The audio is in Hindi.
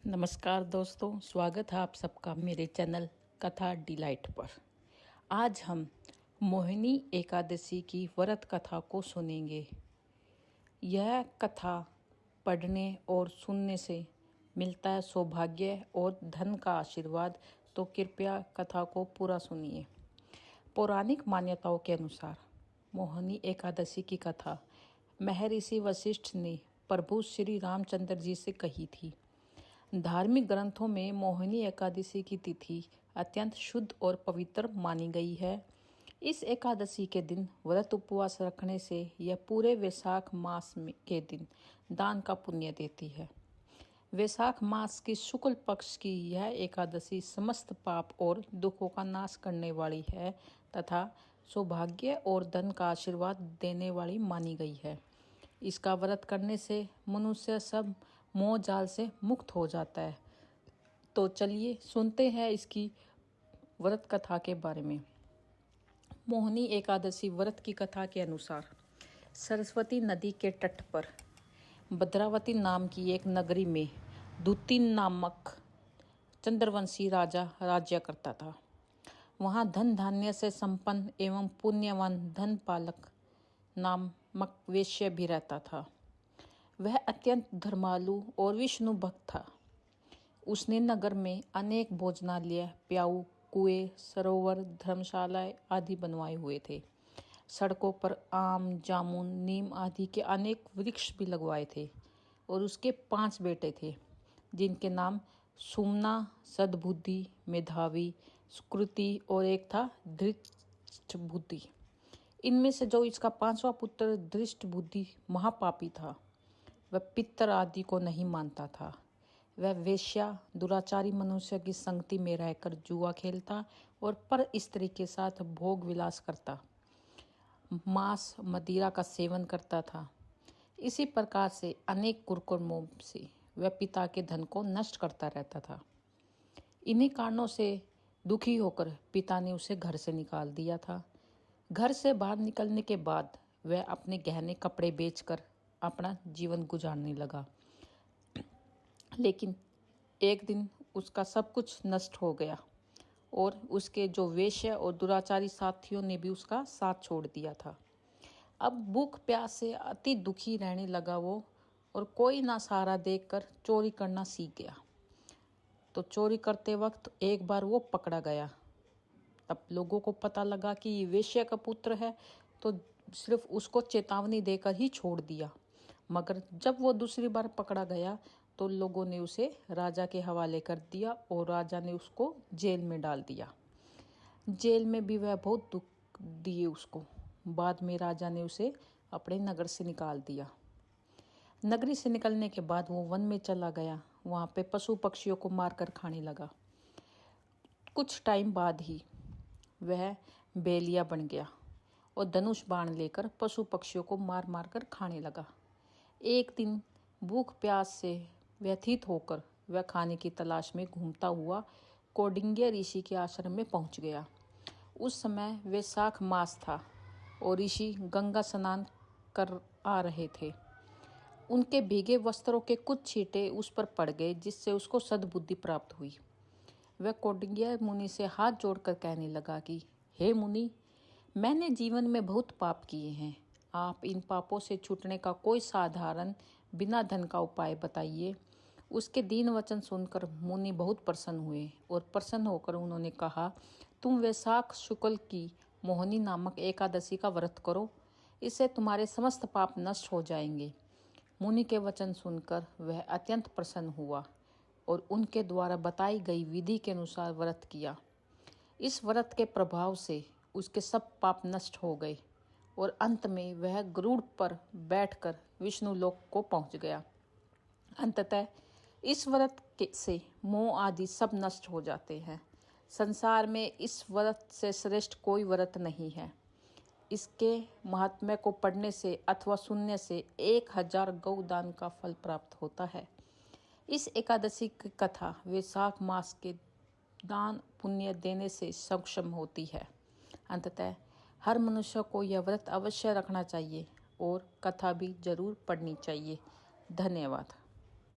नमस्कार दोस्तों, स्वागत है आप सबका मेरे चैनल कथा डिलाइट पर। आज हम मोहिनी एकादशी की व्रत कथा को सुनेंगे। यह कथा पढ़ने और सुनने से मिलता है सौभाग्य और धन का आशीर्वाद, तो कृपया कथा को पूरा सुनिए। पौराणिक मान्यताओं के अनुसार मोहिनी एकादशी की कथा महर्षि वशिष्ठ ने प्रभु श्री रामचंद्र जी से कही थी। धार्मिक ग्रंथों में मोहिनी एकादशी की तिथि अत्यंत शुद्ध और पवित्र मानी गई है। इस एकादशी के दिन व्रत उपवास रखने से यह पूरे वैशाख मास के दिन दान का पुण्य देती है। वैशाख मास की शुक्ल पक्ष की यह एकादशी समस्त पाप और दुखों का नाश करने वाली है तथा सौभाग्य और धन का आशीर्वाद देने वाली मानी गई है। इसका व्रत करने से मनुष्य सब मोह जाल से मुक्त हो जाता है। तो चलिए सुनते हैं इसकी व्रत कथा के बारे में। मोहिनी एकादशी व्रत की कथा के अनुसार सरस्वती नदी के तट पर भद्रावती नाम की एक नगरी में दूतिन नामक चंद्रवंशी राजा राज्य करता था। वहाँ धन धान्य से संपन्न एवं पुण्यवान धन पालक नामक वेश्य भी रहता था। वह अत्यंत धर्मालु और विष्णु भक्त था। उसने नगर में अनेक भोजनालय, प्याऊ, कुएं, सरोवर, धर्मशालाएं आदि बनवाए हुए थे। सड़कों पर आम, जामुन, नीम आदि के अनेक वृक्ष भी लगवाए थे। और उसके 5 बेटे थे, जिनके नाम सुमना, सद्बुद्धि, मेधावी, सुकृति और एक था धृष्टबुद्धि। इनमें से जो इसका 5वां पुत्र धृष्टबुद्धि महापापी था, वह पितर आदि को नहीं मानता था। वह वेश्या, दुराचारी मनुष्य की संगति में रहकर जुआ खेलता और पर स्त्री के साथ भोग विलास करता, मांस मदिरा का सेवन करता था। इसी प्रकार से अनेक कुकर्मों से वह पिता के धन को नष्ट करता रहता था। इन्हीं कारणों से दुखी होकर पिता ने उसे घर से निकाल दिया था। घर से बाहर निकलने के बाद वह अपने गहने कपड़े बेचकर अपना जीवन गुजारने लगा। लेकिन एक दिन उसका सब कुछ नष्ट हो गया और उसके जो वेश्या और दुराचारी साथियों ने भी उसका साथ छोड़ दिया था। अब भूख प्यास से अति दुखी रहने लगा वो, और कोई ना सहारा देखकर चोरी करना सीख गया। तो चोरी करते वक्त एक बार वो पकड़ा गया। तब लोगों को पता लगा कि ये वेश्या का पुत्र है, तो सिर्फ उसको चेतावनी देकर ही छोड़ दिया। मगर जब वो दूसरी बार पकड़ा गया तो लोगों ने उसे राजा के हवाले कर दिया और राजा ने उसको जेल में डाल दिया। जेल में भी वह बहुत दुख दिए उसको। बाद में राजा ने उसे अपने नगर से निकाल दिया। नगरी से निकलने के बाद वो वन में चला गया। वहाँ पे पशु पक्षियों को मारकर खाने लगा। कुछ टाइम बाद ही वह बेलिया बन गया और धनुष बाण लेकर पशु पक्षियों को मार मार कर खाने लगा। एक दिन भूख प्यास से व्यथित होकर वह खाने की तलाश में घूमता हुआ कौंडिन्य ऋषि के आश्रम में पहुंच गया। उस समय वैशाख मास था और ऋषि गंगा स्नान कर आ रहे थे। उनके भीगे वस्त्रों के कुछ छींटे उस पर पड़ गए, जिससे उसको सद्बुद्धि प्राप्त हुई। वह कौंडिन्य मुनि से हाथ जोड़कर कहने लगा कि हे मुनि, मैंने जीवन में बहुत पाप किए हैं। आप इन पापों से छूटने का कोई साधारण बिना धन का उपाय बताइए। उसके दीन वचन सुनकर मुनि बहुत प्रसन्न हुए और प्रसन्न होकर उन्होंने कहा, तुम वैशाख शुक्ल की मोहिनी नामक एकादशी का व्रत करो, इससे तुम्हारे समस्त पाप नष्ट हो जाएंगे। मुनि के वचन सुनकर वह अत्यंत प्रसन्न हुआ और उनके द्वारा बताई गई विधि के अनुसार व्रत किया। इस व्रत के प्रभाव से उसके सब पाप नष्ट हो गए और अंत में वह गरुड़ पर बैठकर विष्णु लोक को पहुंच गया। अंततः इस व्रत से मोह आदि सब नष्ट हो जाते हैं। संसार में इस व्रत से श्रेष्ठ कोई व्रत नहीं है। इसके महात्म्य को पढ़ने से अथवा सुनने से 1000 गौदान का फल प्राप्त होता है। इस एकादशी की कथा वैशाख मास के दान पुण्य देने से सक्षम होती है। अंततः हर मनुष्य को यह व्रत अवश्य रखना चाहिए और कथा भी जरूर पढ़नी चाहिए। धन्यवाद।